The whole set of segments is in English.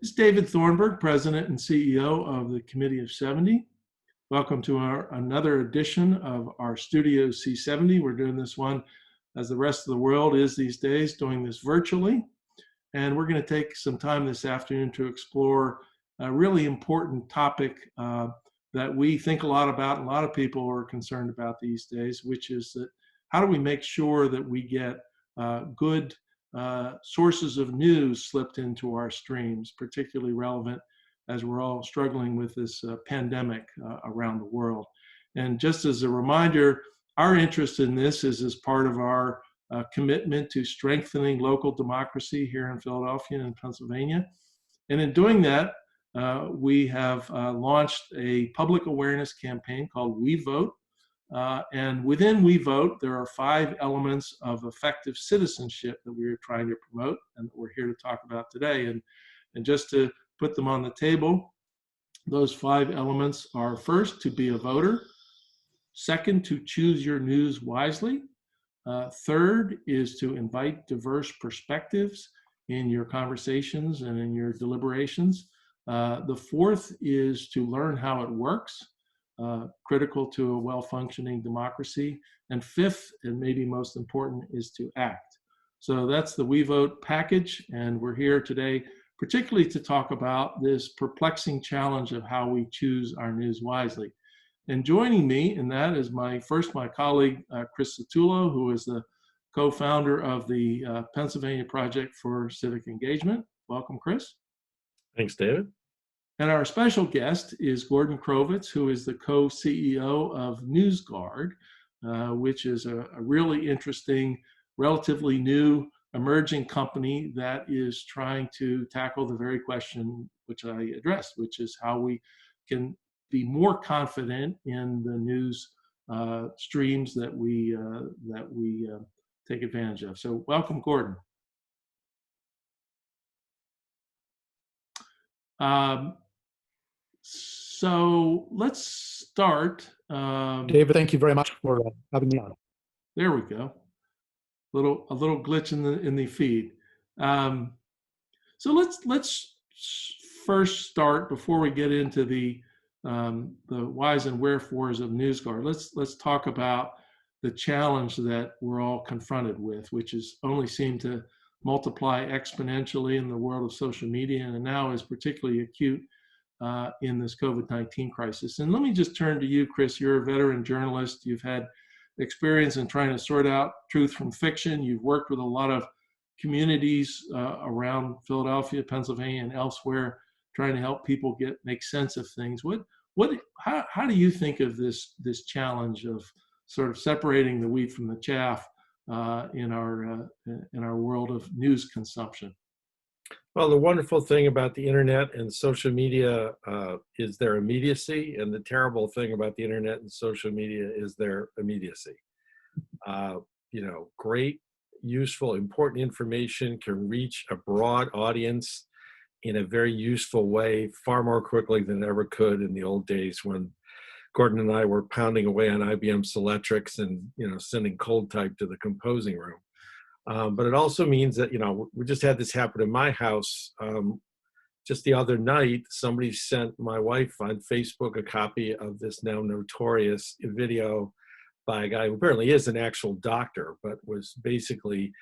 This is David Thornburgh, President and CEO of the Committee of 70. Welcome to another edition of our Studio C70. We're doing this one as the rest of the world is these days, doing this virtually. And we're going to take some time this afternoon to explore a really important topic that we think a lot about, and a lot of people are concerned about these days, which is that how do we make sure that we get good sources of news slipped into our streams, particularly relevant as we're all struggling with this pandemic around the world. And just as a reminder, our interest in this is as part of our commitment to strengthening local democracy here in Philadelphia and Pennsylvania. And in doing that, we have launched a public awareness campaign called We Vote. And within We Vote, there are 5 elements of effective citizenship that we are trying to promote and that we're here to talk about today. And just to put them on the table, those 5 elements are: first, to be a voter; second, to choose your news wisely; third is to invite diverse perspectives in your conversations and in your deliberations; the fourth is to learn how it works, critical to a well-functioning democracy; and fifth, and maybe most important, is to act. So that's the We Vote package, and we're here today particularly to talk about this perplexing challenge of how we choose our news wisely. And joining me in that is my colleague, Chris Satullo, who is the co-founder of the Pennsylvania Project for Civic Engagement. Welcome, Chris. Thanks, David. And our special guest is Gordon Crovitz, who is the co-CEO of NewsGuard, which is a really interesting, relatively new, emerging company that is trying to tackle the very question which I addressed, which is how we can be more confident in the news streams that we take advantage of. So welcome, Gordon. So let's start. David, thank you very much for having me on. There we go. A little glitch in the feed. So let's first start, before we get into the whys and wherefores of NewsGuard. Let's talk about the challenge that we're all confronted with, which is only seemed to multiply exponentially in the world of social media, and now is particularly acute in this COVID-19 crisis. And let me just turn to you, Chris. You're a veteran journalist. You've had experience in trying to sort out truth from fiction. You've worked with a lot of communities around Philadelphia, Pennsylvania, and elsewhere, trying to help people make sense of things. How do you think of this challenge of sort of separating the wheat from the chaff in our world of news consumption? Well, the wonderful thing about the internet and social media is their immediacy, and the terrible thing about the internet and social media is their immediacy. Great, useful, important information can reach a broad audience in a very useful way, far more quickly than it ever could in the old days when Gordon and I were pounding away on IBM Selectrics and sending cold type to the composing room. But it also means that, we just had this happen in my house. Just the other night, somebody sent my wife on Facebook a copy of this now notorious video by a guy who apparently is an actual doctor, but was basically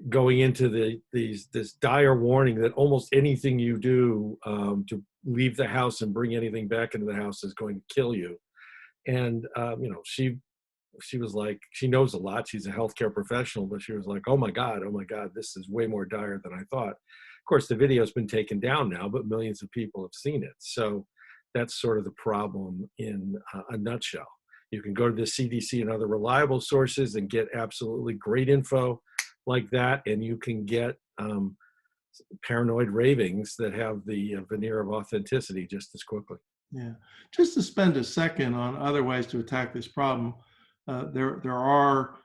going into this dire warning that almost anything you do to leave the house and bring anything back into the house is going to kill you. And, she was like, she knows a lot. She's a healthcare professional, but she was like, oh my God, this is way more dire than I thought. Of course, the video's been taken down now, but millions of people have seen it. So that's sort of the problem in a nutshell. You can go to the CDC and other reliable sources and get absolutely great info like that, and you can get paranoid ravings that have the veneer of authenticity just as quickly. Yeah, just to spend a second on other ways to attack this problem. There are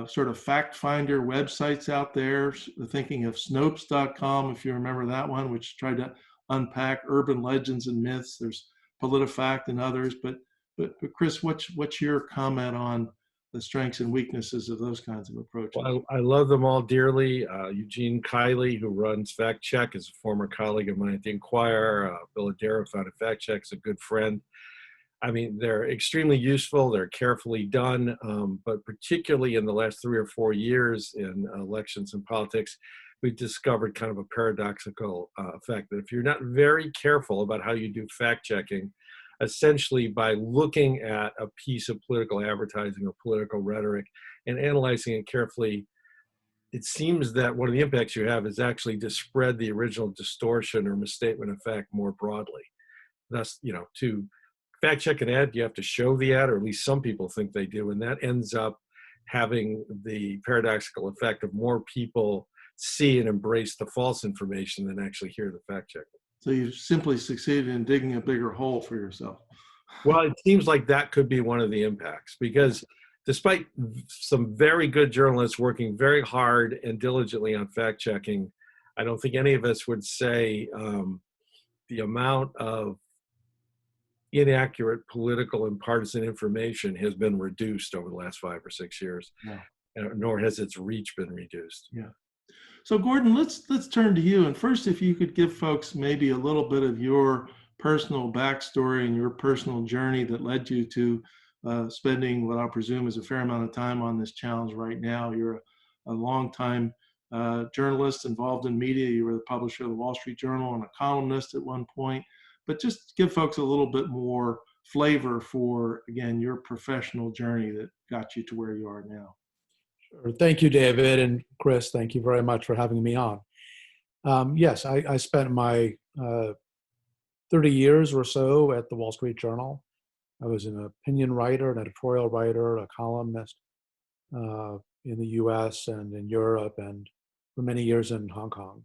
sort of fact finder websites out there, thinking of Snopes.com, if you remember that one, which tried to unpack urban legends and myths. There's PolitiFact and others, but Chris, what's your comment on the strengths and weaknesses of those kinds of approaches? Well, I love them all dearly. Eugene Kiley, who runs Fact Check, is a former colleague of mine at the Inquirer. Bill Adara founded Fact Check, is a good friend. I mean, they're extremely useful. They're carefully done, but particularly in the last 3 or 4 years in elections and politics, we've discovered kind of a paradoxical effect that if you're not very careful about how you do fact checking, essentially by looking at a piece of political advertising or political rhetoric and analyzing it carefully, it seems that one of the impacts you have is actually to spread the original distortion or misstatement of fact more broadly. Thus, to fact check an ad, you have to show the ad, or at least some people think they do, and that ends up having the paradoxical effect of more people see and embrace the false information than actually hear the fact check. So you've simply succeeded in digging a bigger hole for yourself. Well, it seems like that could be one of the impacts, because despite some very good journalists working very hard and diligently on fact checking, I don't think any of us would say the amount of inaccurate political and partisan information has been reduced over the last 5 or 6 years, nor has its reach been reduced. Yeah. So Gordon, let's turn to you. And first, if you could give folks maybe a little bit of your personal backstory and your personal journey that led you to spending what I presume is a fair amount of time on this challenge right now. You're a longtime journalist involved in media. You were the publisher of the Wall Street Journal and a columnist at one point. But just give folks a little bit more flavor for, again, your professional journey that got you to where you are now. Sure. Thank you, David, and Chris, thank you very much for having me on. Yes, I spent my 30 years or so at the Wall Street Journal. I was an opinion writer, an editorial writer, a columnist in the US and in Europe, and for many years in Hong Kong,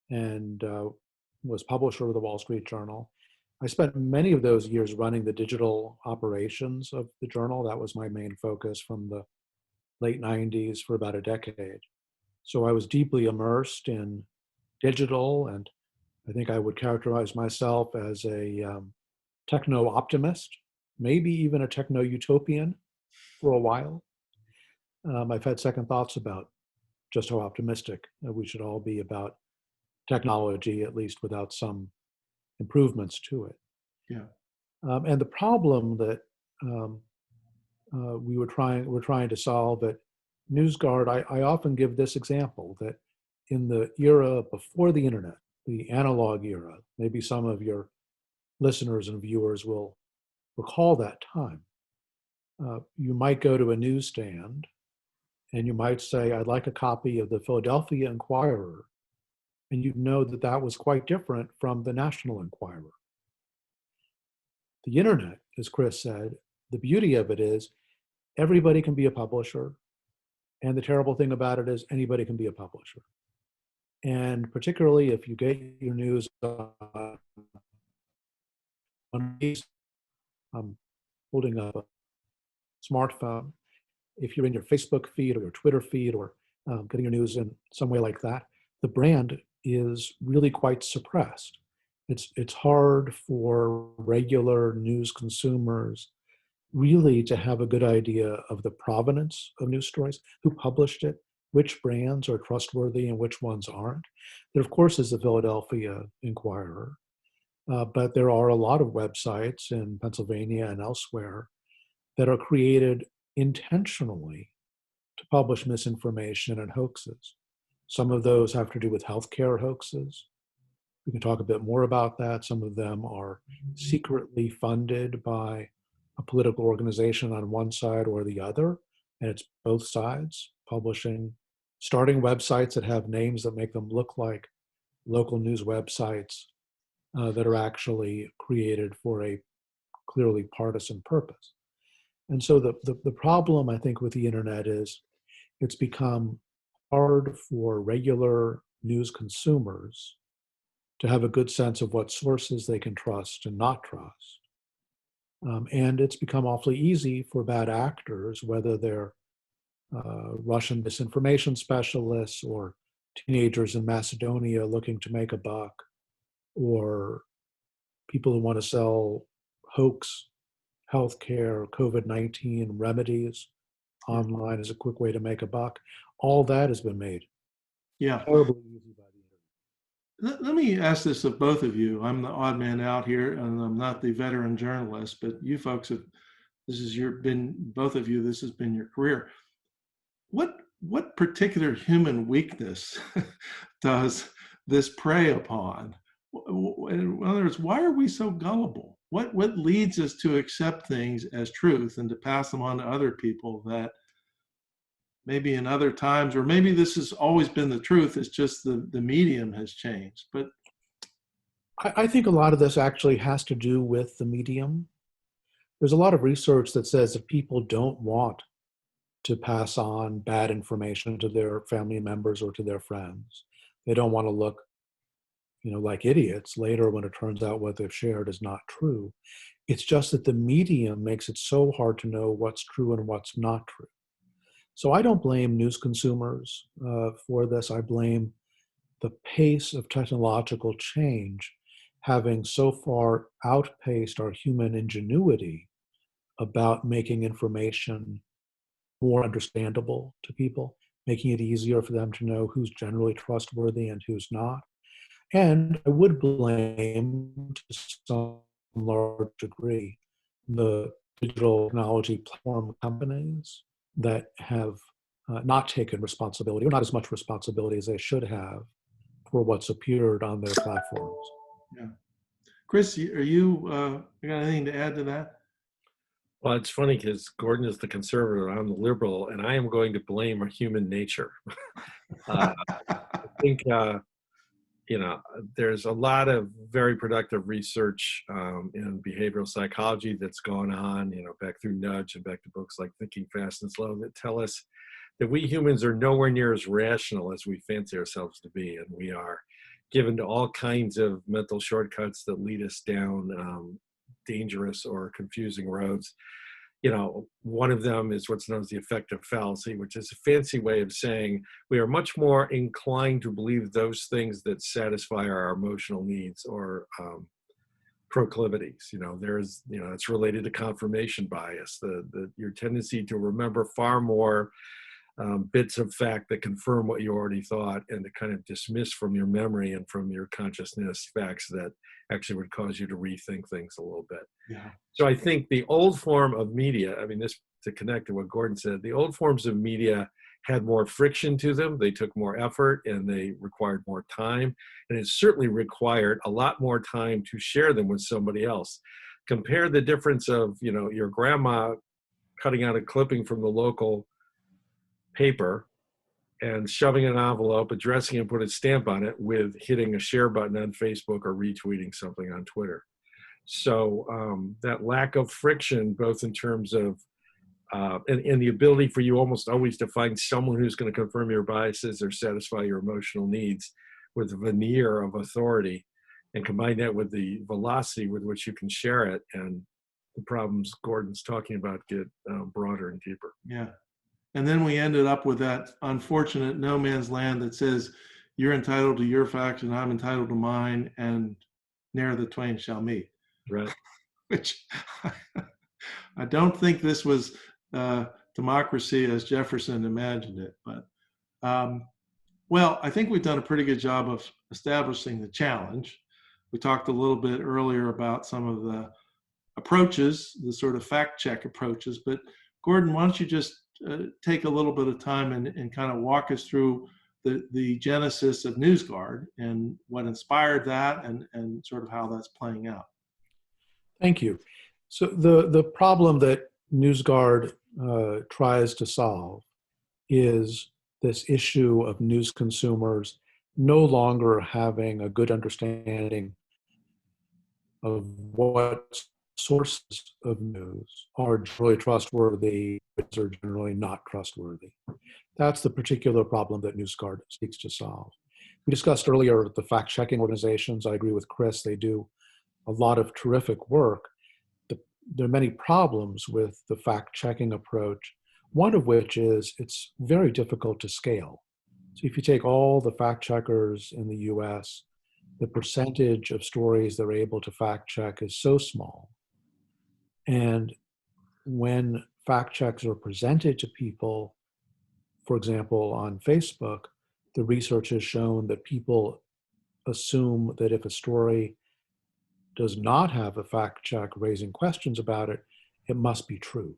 and was publisher of the Wall Street Journal. I spent many of those years running the digital operations of the journal. That was my main focus from the late 90s for about a decade. So I was deeply immersed in digital, and I think I would characterize myself as a techno-optimist, maybe even a techno-utopian for a while. I've had second thoughts about just how optimistic we should all be about technology, at least without some improvements to it. Yeah. And the problem that we're trying to solve at NewsGuard, I often give this example that in the era before the internet, the analog era, maybe some of your listeners and viewers will recall that time. You might go to a newsstand and you might say, I'd like a copy of the Philadelphia Inquirer. And you'd know that that was quite different from the National Enquirer. The internet, as Chris said, the beauty of it is everybody can be a publisher. And the terrible thing about it is anybody can be a publisher. And particularly if you get your news on these, I'm holding up a smartphone. If you're in your Facebook feed or your Twitter feed or getting your news in some way like that, the brand is really quite suppressed. It's hard for regular news consumers really to have a good idea of the provenance of news stories, who published it, which brands are trustworthy and which ones aren't. There, of course, is the Philadelphia Inquirer, but there are a lot of websites in Pennsylvania and elsewhere that are created intentionally to publish misinformation and hoaxes. Some of those have to do with healthcare hoaxes. We can talk a bit more about that. Some of them are secretly funded by a political organization on one side or the other, and it's both sides starting websites that have names that make them look like local news websites that are actually created for a clearly partisan purpose. And so the problem, I think, with the internet is it's become hard for regular news consumers to have a good sense of what sources they can trust and not trust. And it's become awfully easy for bad actors, whether they're Russian disinformation specialists or teenagers in Macedonia looking to make a buck, or people who want to sell hoax healthcare, COVID-19 remedies online is a quick way to make a buck. All that has been made Yeah. terribly easy by the internet. Let me ask this of both of you. I'm the odd man out here, and I'm not the veteran journalist, but you folks have, both of you, this has been your career. What particular human weakness does this prey upon? In other words, why are we so gullible? What leads us to accept things as truth and to pass them on to other people that maybe in other times, or maybe this has always been the truth, it's just the medium has changed. But I think a lot of this actually has to do with the medium. There's a lot of research that says that people don't want to pass on bad information to their family members or to their friends. They don't want to look, like idiots later when it turns out what they've shared is not true. It's just that the medium makes it so hard to know what's true and what's not true. So I don't blame news consumers for this. I blame the pace of technological change having so far outpaced our human ingenuity about making information more understandable to people, making it easier for them to know who's generally trustworthy and who's not. And I would blame, to some large degree, the digital technology platform companies that have not taken responsibility, or not as much responsibility as they should have, for what's appeared on their platforms. yeah, Chris, you got anything to add to that? Well, it's funny because Gordon is the conservative, I'm the liberal, and I am going to blame human nature. I think, there's a lot of very productive research in behavioral psychology that's gone on, back through Nudge and back to books like Thinking Fast and Slow that tell us that we humans are nowhere near as rational as we fancy ourselves to be. And we are given to all kinds of mental shortcuts that lead us down dangerous or confusing roads. One of them is what's known as the effective fallacy, which is a fancy way of saying we are much more inclined to believe those things that satisfy our emotional needs or proclivities. It's related to confirmation bias, your tendency to remember far more bits of fact that confirm what you already thought, and to kind of dismiss from your memory and from your consciousness facts that actually would cause you to rethink things a little bit. Yeah. So I think the old form of media, this to connect to what Gordon said, the old forms of media had more friction to them. They took more effort and they required more time. And it certainly required a lot more time to share them with somebody else. Compare the difference of, your grandma cutting out a clipping from the local paper and shoving an envelope, addressing it, put a stamp on it, with hitting a share button on Facebook or retweeting something on Twitter. So that lack of friction, both in terms of and the ability for you almost always to find someone who's going to confirm your biases or satisfy your emotional needs with a veneer of authority, and combine that with the velocity with which you can share it, and the problems Gordon's talking about get broader and deeper. Yeah. And then we ended up with that unfortunate no man's land that says you're entitled to your facts and I'm entitled to mine, and ne'er the twain shall meet. Right. Which I don't think this was democracy as Jefferson imagined it. But, well, I think we've done a pretty good job of establishing the challenge. We talked a little bit earlier about some of the approaches, the sort of fact check approaches. But Gordon, why don't you just take a little bit of time and kind of walk us through the genesis of NewsGuard and what inspired that, and sort of how that's playing out. Thank you. So the problem that NewsGuard tries to solve is this issue of news consumers no longer having a good understanding of what sources of news are generally trustworthy, which are generally not trustworthy. That's the particular problem that NewsGuard seeks to solve. We discussed earlier the fact-checking organizations. I agree with Chris. They do a lot of terrific work. There are many problems with the fact-checking approach, one of which is it's very difficult to scale. So if you take all the fact-checkers in the US, the percentage of stories they're able to fact-check is so small. And when fact checks are presented to people, for example, on Facebook, the research has shown that people assume that if a story does not have a fact check raising questions about it, it must be true.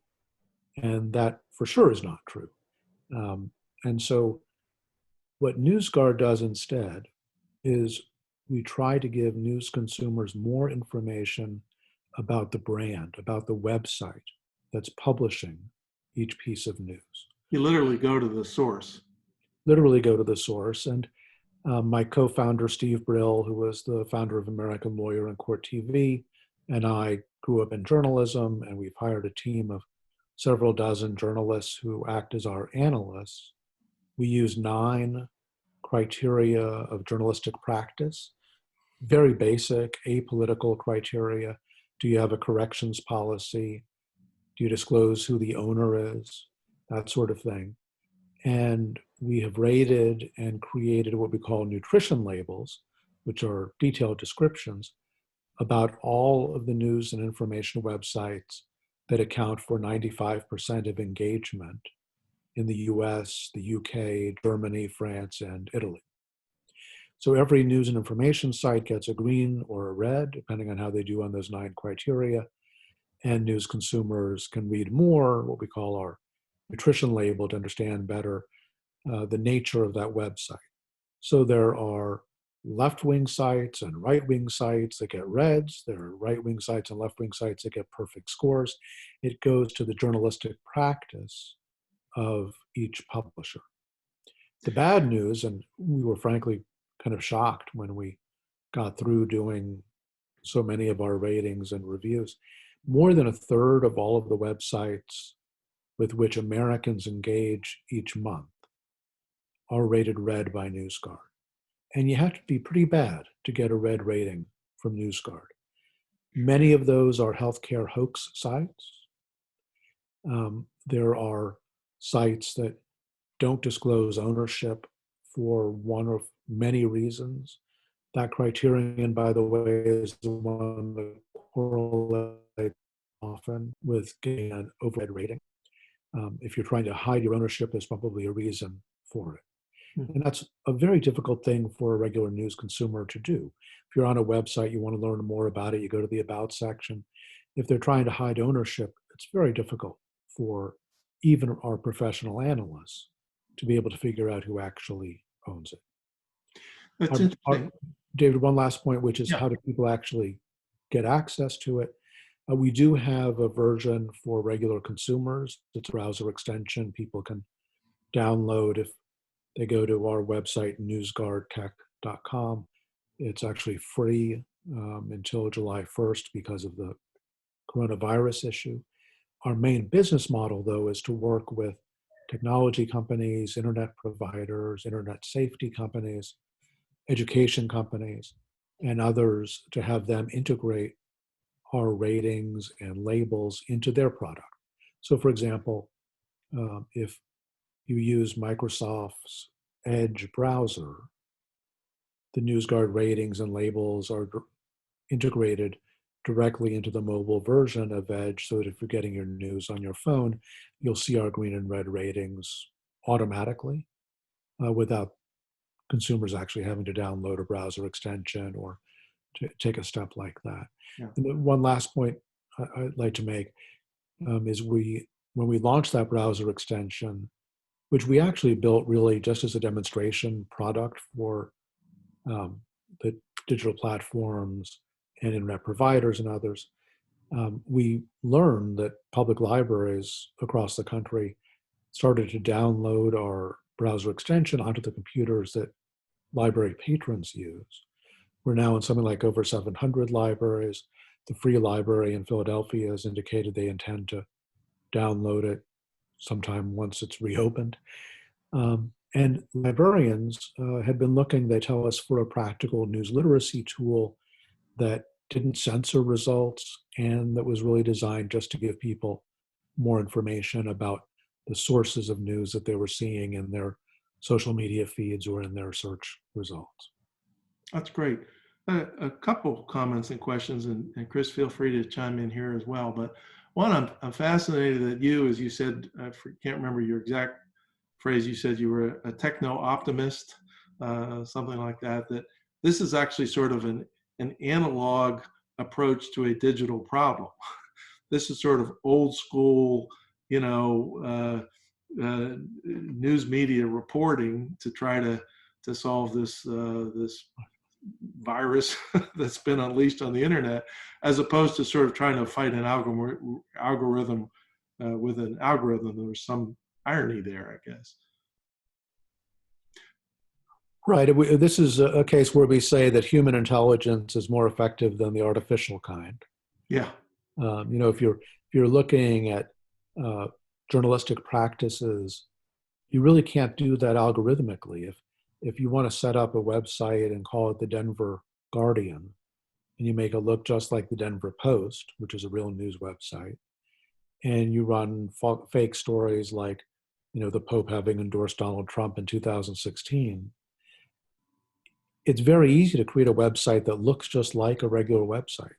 And that for sure is not true. And so what NewsGuard does instead is we try to give news consumers more information about the brand, about the website that's publishing each piece of news. You literally go to the source. Literally go to the source. And my co-founder, Steve Brill, who was the founder of American Lawyer and Court TV, and I grew up in journalism, and we've hired a team of several dozen journalists who act as our analysts. We use 9 criteria of journalistic practice, very basic, apolitical criteria. Do you have a corrections policy? Do you disclose who the owner is? That sort of thing. And we have rated and created what we call nutrition labels, which are detailed descriptions about all of the news and information websites that account for 95% of engagement in the US, the UK, Germany, France, and Italy. So every news and information site gets a green or a red, depending on how they do on those 9 criteria. And news consumers can read more, what we call our nutrition label, to understand better the nature of that website. So there are left-wing sites and right-wing sites that get reds. There are right-wing sites and left-wing sites that get perfect scores. It goes to the journalistic practice of each publisher. The bad news, and we were frankly kind of shocked when we got through doing so many of our ratings and reviews, more than 1/3 of all of the websites with which Americans engage each month are rated red by NewsGuard. And you have to be pretty bad to get a red rating from NewsGuard. Many of those are healthcare hoax sites. There are sites that don't disclose ownership for one of many reasons. That criterion, by the way, is the one that correlates often with getting an overhead rating. If you're trying to hide your ownership, there's probably a reason for it. And that's a very difficult thing for a regular news consumer to do. If you're on a website, you want to learn more about it, you go to the About section. If they're trying to hide ownership, it's very difficult for even our professional analysts to be able to figure out who actually owns it. That's interesting. David, one last point, which is Yeah. how do people actually get access to it? We do have a version for regular consumers. It's a browser extension people can download if they go to our website, newsguardtech.com. It's actually free until July 1st because of the coronavirus issue. Our main business model, though, is to work with technology companies, internet providers, internet safety companies, education companies, and others to have them integrate our ratings and labels into their product. So, for example, if you use Microsoft's Edge browser, the NewsGuard ratings and labels are integrated directly into the mobile version of Edge, so that if you're getting your news on your phone, you'll see our green and red ratings automatically without consumers actually having to download a browser extension or to take a step like that. Yeah. And one last point I'd like to make is when we launched that browser extension, which we actually built really just as a demonstration product for the digital platforms and internet providers and others, we learned that public libraries across the country started to download our browser extension onto the computers that library patrons use. We're now in something like over 700 libraries. The Free Library in Philadelphia has indicated they intend to download it sometime once it's reopened. And librarians had been looking, they tell us, for a practical news literacy tool that didn't censor results and that was really designed just to give people more information about the sources of news that they were seeing in their social media feeds or in their search results. That's great. A couple comments and questions, and Chris, feel free to chime in here as well. But One, I'm fascinated that you, as you said, can't remember your exact phrase, you said you were a techno-optimist, something like that, that this is actually sort of an analog approach to a digital problem. This is sort of old school, you know, news media reporting to try to solve this this virus that's been unleashed on the internet, as opposed to sort of trying to fight an algorithm with an algorithm. There's some irony there, I guess. Right. This is a case where we say that human intelligence is more effective than the artificial kind. Yeah. You know, if you're looking at journalistic practices, you really can't do that algorithmically. If you want to set up a website and call it the Denver Guardian, and you make it look just like the Denver Post, which is a real news website, and you run fake stories like, you know, the Pope having endorsed Donald Trump in 2016, it's very easy to create a website that looks just like a regular website.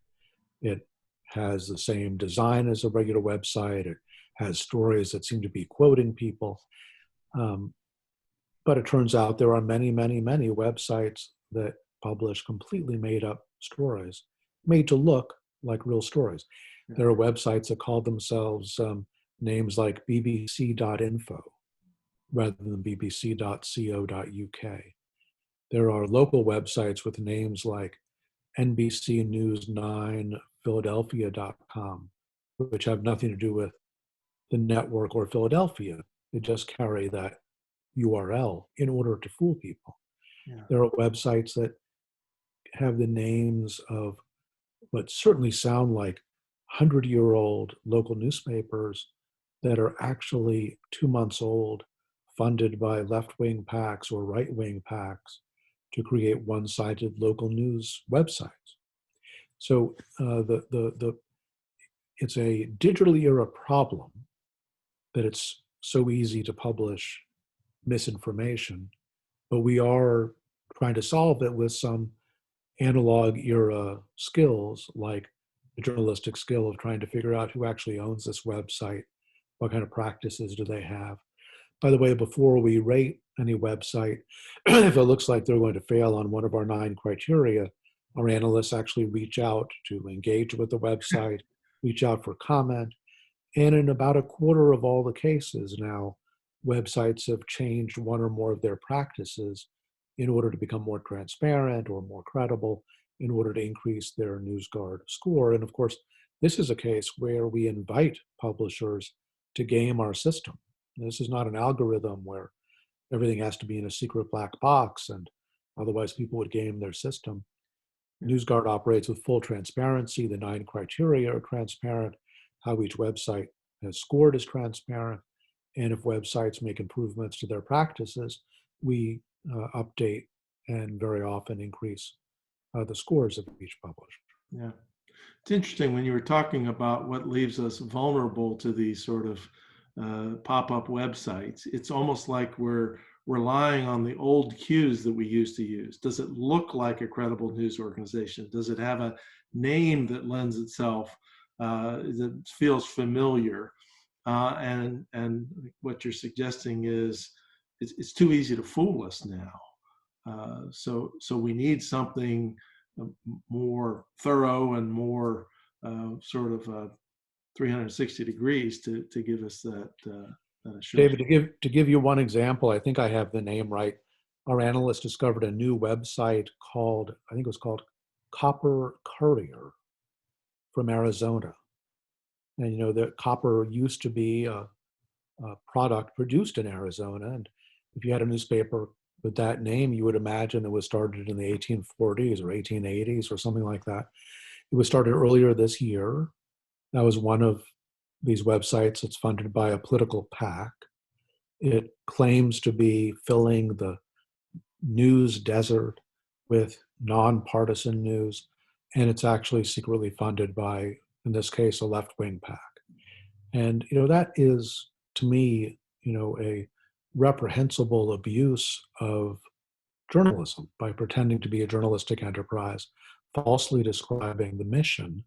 It has the same design as a regular website. It has stories that seem to be quoting people. But it turns out there are many, many, many websites that publish completely made up stories, made to look like real stories. Yeah. There are websites that call themselves names like bbc.info rather than bbc.co.uk. There are local websites with names like NBC News 9 Philadelphia.com, which have nothing to do with the network or Philadelphia. They just carry that URL in order to fool people. Yeah. There are websites that have the names of what certainly sound like 100-year-old local newspapers that are actually 2 months old, funded by left-wing PACs or right-wing PACs to create one-sided local news websites. So it's a digital era problem that it's so easy to publish misinformation, but we are trying to solve it with some analog era skills, like the journalistic skill of trying to figure out who actually owns this website, what kind of practices do they have. By the way, before we rate any website, if it looks like they're going to fail on one of our 9 criteria, our analysts actually reach out to engage with the website, reach out for comment. And in about a quarter of all the cases now, websites have changed one or more of their practices in order to become more transparent or more credible, in order to increase their NewsGuard score. And of course, this is a case where we invite publishers to game our system. This is not an algorithm where everything has to be in a secret black box and otherwise people would game their system. NewsGuard operates with full transparency. The 9 criteria are transparent. How each website has scored is transparent. And if websites make improvements to their practices, we update and very often increase the scores of each publisher. Yeah. It's interesting when you were talking about what leaves us vulnerable to these sort of pop-up websites. It's almost like we're relying on the old cues that we used to use. Does it look like a credible news organization? Does it have a name that lends itself, that feels familiar? And what you're suggesting is it's too easy to fool us now. So we need something more thorough and more sort of 360 degrees to give us that assurance. David, to give you one example, I think I have the name right. Our analyst discovered a new website called, I think it was called Copper Courier from Arizona. And you know, the copper used to be a product produced in Arizona. And if you had a newspaper with that name, you would imagine it was started in the 1840s or 1880s or something like that. It was started earlier this year. That was one of these websites that's funded by a political PAC. It claims to be filling the news desert with nonpartisan news, and it's actually secretly funded by, in this case, a left-wing PAC. And you know, that is, to me, you know, a reprehensible abuse of journalism by pretending to be a journalistic enterprise, falsely describing the mission,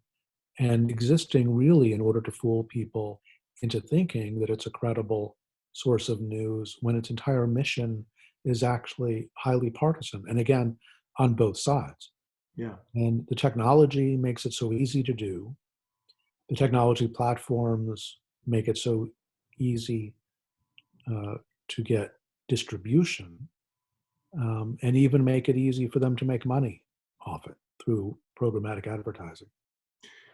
and existing really in order to fool people into thinking that it's a credible source of news when its entire mission is actually highly partisan. And again, on both sides. Yeah. And the technology makes it so easy to do. The technology platforms make it so easy to get distribution, and even make it easy for them to make money off it through programmatic advertising.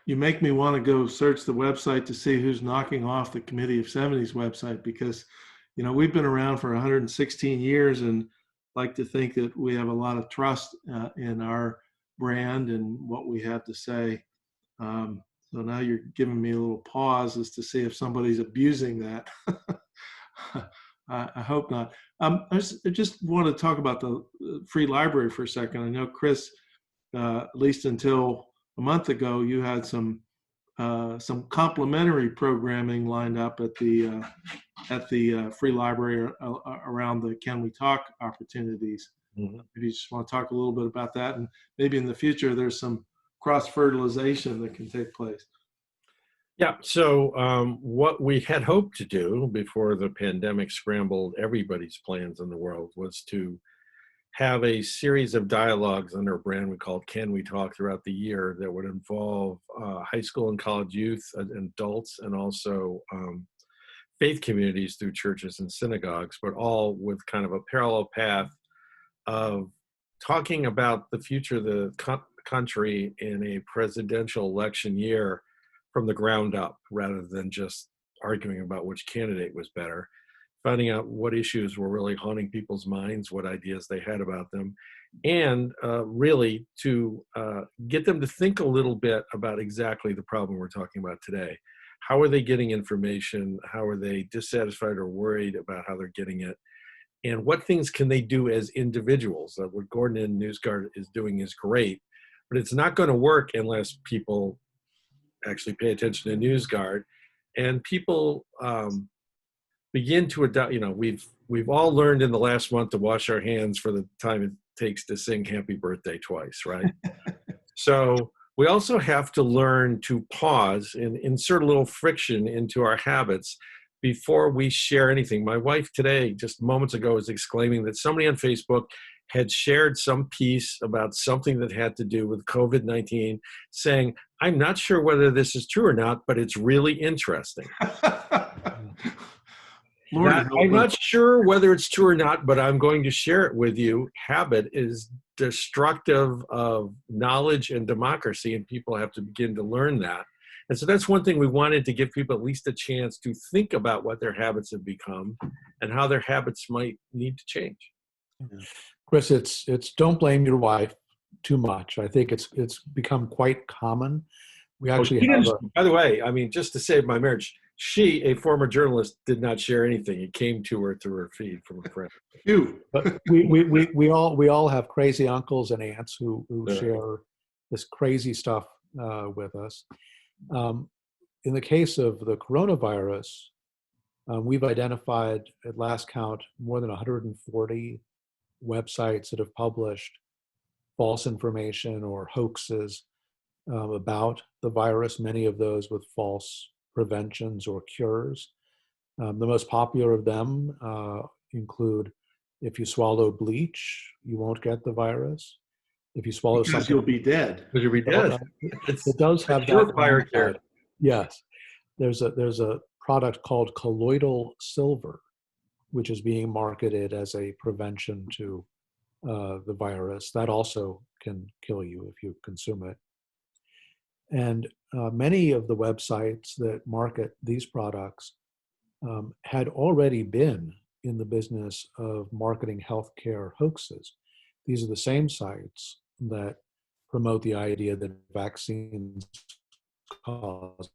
You make me want to go search the website to see who's knocking off the Committee of 70's website, because, we've been around for 116 years and like to think that we have a lot of trust in our brand and what we have to say. So now you're giving me a little pause as to see if somebody's abusing that. I hope not. I just want to talk about the free library for a second. I know, Chris, at least until a month ago, you had some complimentary programming lined up at the free library around the Can We Talk opportunities. Mm-hmm. If you just want to talk a little bit about that, and maybe in the future there's some cross-fertilization that can take place. Yeah, so what we had hoped to do before the pandemic scrambled everybody's plans in the world was to have a series of dialogues under a brand we called Can We Talk throughout the year that would involve high school and college youth and adults, and also faith communities through churches and synagogues, but all with kind of a parallel path of talking about the future of the country in a presidential election year from the ground up, rather than just arguing about which candidate was better, finding out what issues were really haunting people's minds, what ideas they had about them, and really to get them to think a little bit about exactly the problem we're talking about today. How are they getting information? How are they dissatisfied or worried about how they're getting it? And what things can they do as individuals? What Gordon and NewsGuard is doing is great, but it's not going to work unless people actually pay attention to NewsGuard, and people begin to adopt. We've all learned in the last month to wash our hands for the time it takes to sing happy birthday twice, right? So we also have to learn to pause and insert a little friction into our habits before we share anything. My wife today, just moments ago, was exclaiming that somebody on Facebook had shared some piece about something that had to do with COVID-19, saying, "I'm not sure whether this is true or not, but it's really interesting." I'm not sure whether it's true or not, but I'm going to share it with you. Habit is destructive of knowledge and democracy, and people have to begin to learn that. And so that's one thing we wanted to give people at least a chance to think about what their habits have become and how their habits might need to change. Chris, it's don't blame your wife too much. I think it's become quite common. We actually by the way, I mean, just to save my marriage, she, a former journalist, did not share anything. It came to her through her feed from a friend. But we all have crazy uncles and aunts who share this crazy stuff with us. In the case of the coronavirus, we've identified at last count more than 140 websites that have published false information or hoaxes about the virus, many of those with false preventions or cures. The most popular of them include, if you swallow bleach, you won't get the virus. If you swallow something, you'll be dead. Because you'll be dead. It does have that. Yes. There's a product called colloidal silver, which is being marketed as a prevention to the virus. That also can kill you if you consume it. And many of the websites that market these products had already been in the business of marketing healthcare hoaxes. These are the same sites that promote the idea that vaccines cause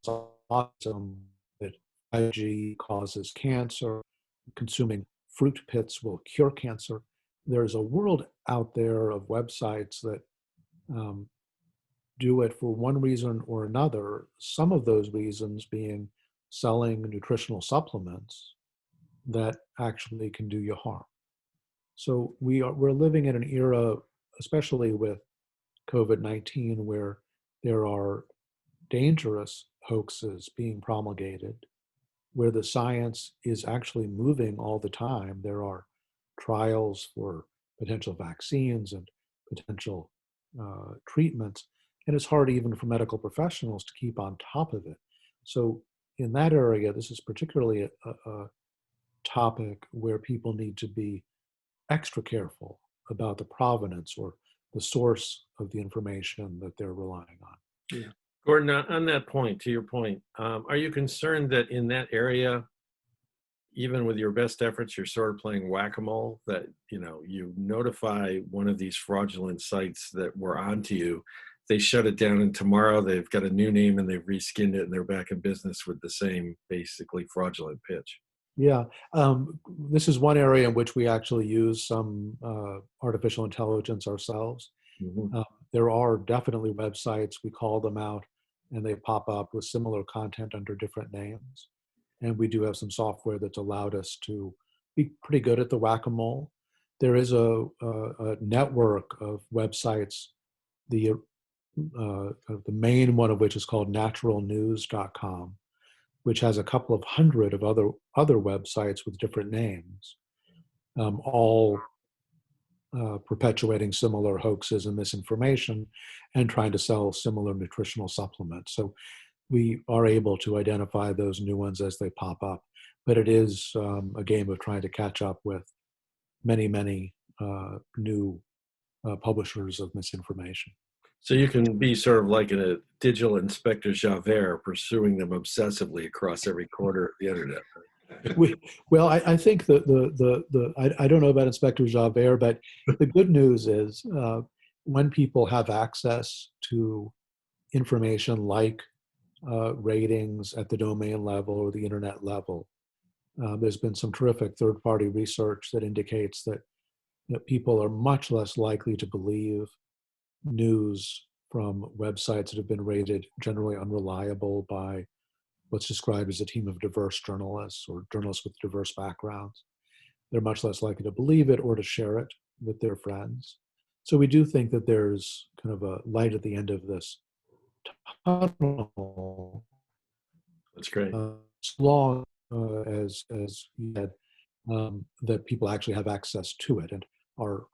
autism, that 5G causes cancer, consuming fruit pits will cure cancer. There's a world out there of websites that do it for one reason or another, some of those reasons being selling nutritional supplements that actually can do you harm. So we're living in an era, especially with COVID-19, where there are dangerous hoaxes being promulgated, where the science is actually moving all the time. There are trials for potential vaccines and potential treatments, and it's hard even for medical professionals to keep on top of it. So in that area, this is particularly a topic where people need to be extra careful about the provenance or the source of the information that they're relying on. Yeah. Gordon, on that point, to your point, are you concerned that in that area, even with your best efforts, you're sort of playing whack-a-mole, that, you know, you notify one of these fraudulent sites that were onto you, they shut it down, and tomorrow they've got a new name and they've reskinned it and they're back in business with the same basically fraudulent pitch? Yeah, this is one area in which we actually use some artificial intelligence ourselves. Mhm. There are definitely websites, we call them out, and they pop up with similar content under different names. And we do have some software that's allowed us to be pretty good at the whack-a-mole. There is a network of websites, the main one of which is called naturalnews.com, which has a couple of hundred of other websites with different names, all perpetuating similar hoaxes and misinformation and trying to sell similar nutritional supplements. So we are able to identify those new ones as they pop up. But it is a game of trying to catch up with many, many new publishers of misinformation. So you can be sort of like a digital Inspector Javert, pursuing them obsessively across every corner of the internet. Well, I think I don't know about Inspector Javert, but the good news is when people have access to information like ratings at the domain level or the internet level, there's been some terrific third-party research that indicates that people are much less likely to believe news from websites that have been rated generally unreliable by what's described as a team of diverse journalists or journalists with diverse backgrounds. They're much less likely to believe it or to share it with their friends. So we do think that there's kind of a light at the end of this tunnel. That's great. As long as you had, that people actually have access to it. And our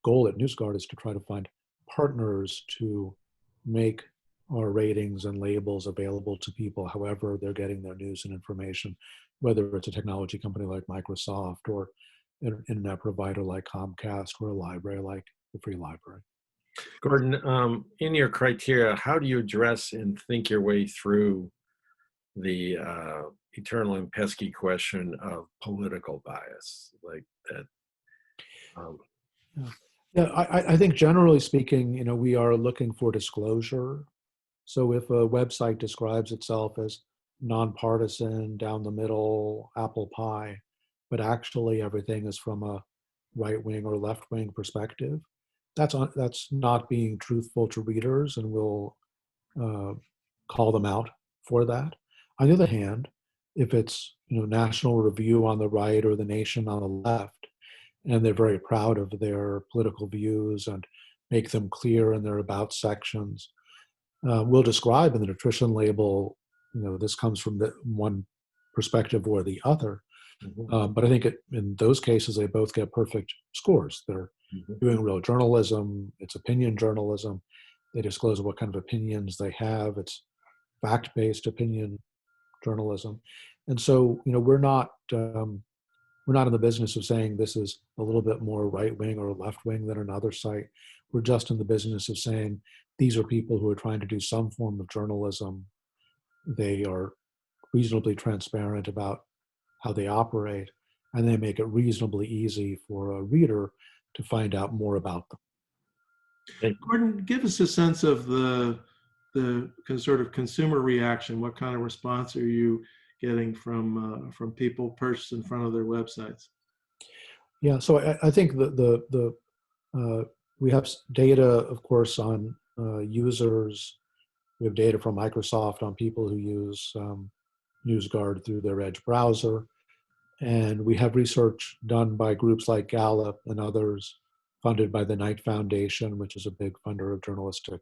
goal at NewsGuard is to try to find partners to make our ratings and labels available to people however they're getting their news and information, whether it's a technology company like Microsoft or an internet provider like Comcast or a library like the Free Library. Gordon, in your criteria, how do you address and think your way through the eternal and pesky question of political bias, like that? Yeah, I think generally speaking, we are looking for disclosure. So if a website describes itself as nonpartisan, down the middle, apple pie, but actually everything is from a right-wing or left-wing perspective, that's not being truthful to readers, and we'll call them out for that. On the other hand, if it's National Review on the right or The Nation on the left, and they're very proud of their political views and make them clear in their about sections, we'll describe in the nutrition label, this comes from the one perspective or the other. Mm-hmm. But I think in those cases, they both get perfect scores. They're doing real journalism. It's opinion journalism. They disclose what kind of opinions they have. It's fact-based opinion journalism. And so, we're not in the business of saying this is a little bit more right-wing or left-wing than another site. We're just in the business of saying these are people who are trying to do some form of journalism. They are reasonably transparent about how they operate, and they make it reasonably easy for a reader to find out more about them. Gordon, give us a sense of the sort of consumer reaction. What kind of response are you getting from people perched in front of their websites? Yeah, so I think we have data, of course, on users. We have data from Microsoft on people who use NewsGuard through their Edge browser. And we have research done by groups like Gallup and others, funded by the Knight Foundation, which is a big funder of journalistic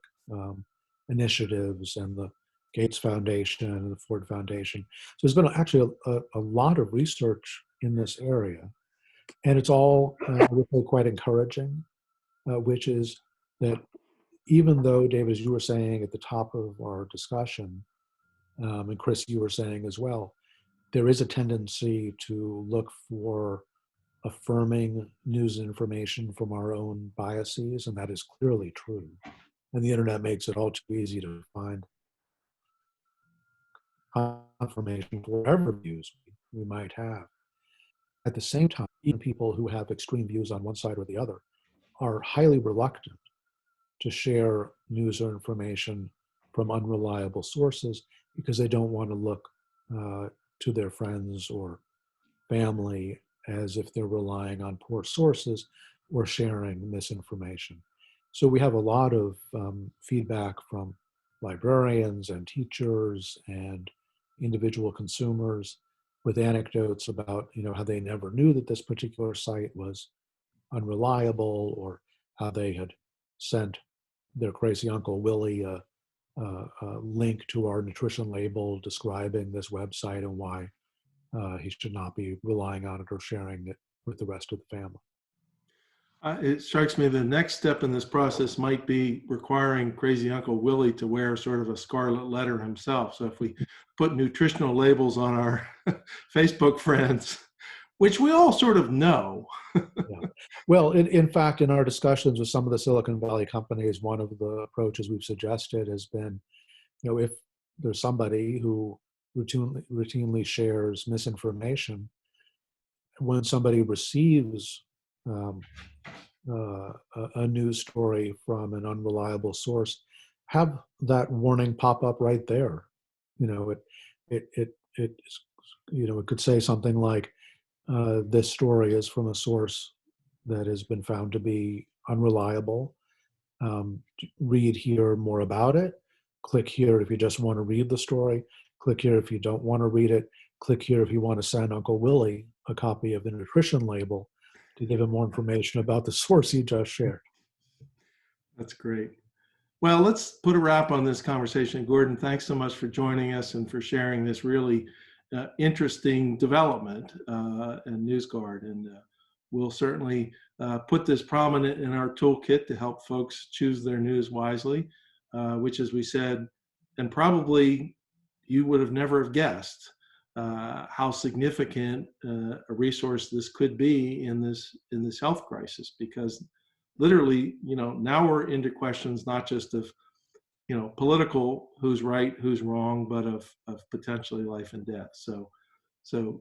initiatives, and the Gates Foundation and the Ford Foundation. So there's been actually a lot of research in this area, and it's all really quite encouraging, which is that even though, David, as you were saying at the top of our discussion, and Chris, you were saying as well, there is a tendency to look for affirming news and information from our own biases, and that is clearly true. And the internet makes it all too easy to find confirmation for whatever views we might have. At the same time, even people who have extreme views on one side or the other are highly reluctant to share news or information from unreliable sources because they don't want to look to their friends or family as if they're relying on poor sources or sharing misinformation. So we have a lot of feedback from librarians and teachers and individual consumers with anecdotes about, how they never knew that this particular site was unreliable, or how they had sent their crazy Uncle Willie a link to our nutrition label describing this website and why he should not be relying on it or sharing it with the rest of the family. It strikes me the next step in this process might be requiring crazy Uncle Willie to wear sort of a scarlet letter himself. So if we put nutritional labels on our Facebook friends, which we all sort of know. Yeah. Well, in fact, in our discussions with some of the Silicon Valley companies, one of the approaches we've suggested has been, if there's somebody who routinely shares misinformation, when somebody receives a news story from an unreliable source, have that warning pop up right there. It could say something like, this story is from a source that has been found to be unreliable. Read here more about it. Click here if you just want to read the story. Click here if you don't want to read it. Click here if you want to send Uncle Willie a copy of the nutrition label to give him more information about the source he just shared. That's great. Well, let's put a wrap on this conversation. Gordon, thanks so much for joining us and for sharing this really interesting development in NewsGuard. And we'll certainly put this prominent in our toolkit to help folks choose their news wisely, which, as we said, and probably you would have never have guessed how significant a resource this could be in this health crisis, because literally, now we're into questions not just of, political, who's right, who's wrong, but of potentially life and death. So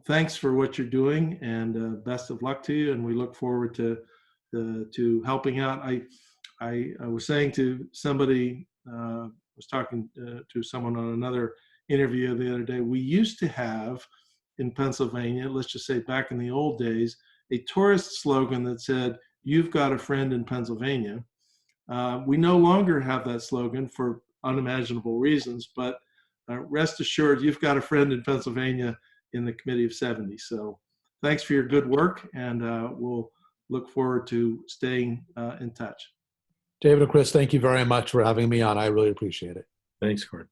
thanks for what you're doing, and best of luck to you. And we look forward to helping out. I was saying to somebody, was talking to someone on another interview the other day, we used to have in Pennsylvania, let's just say back in the old days, a tourist slogan that said, "You've got a friend in Pennsylvania." We no longer have that slogan for unimaginable reasons, but rest assured, you've got a friend in Pennsylvania in the Committee of 70. So thanks for your good work, and we'll look forward to staying in touch. David and Chris, thank you very much for having me on. I really appreciate it. Thanks, Gordon.